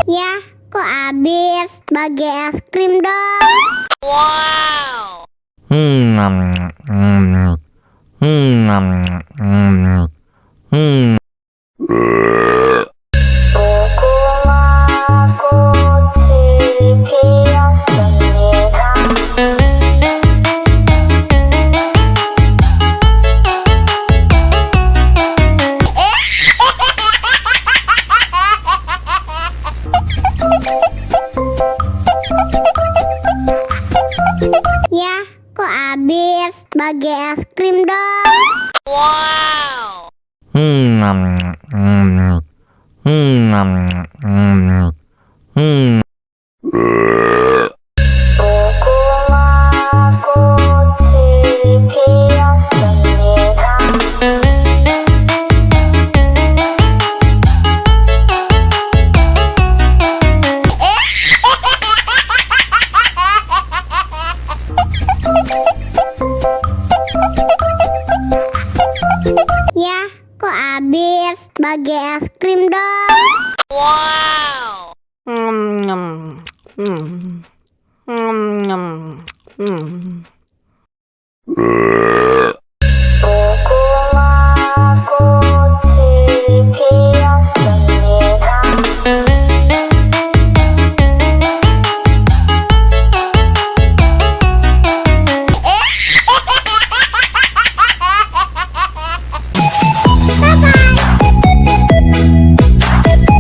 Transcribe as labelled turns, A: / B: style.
A: Ya, kok habis? Bagi es krim dong.
B: Wow.
A: Ya, kok habis? Bagi es krim dong.
B: Wow.
A: Ya, kok habis? Bagi es krim dong.
B: Wow.
C: Hmm.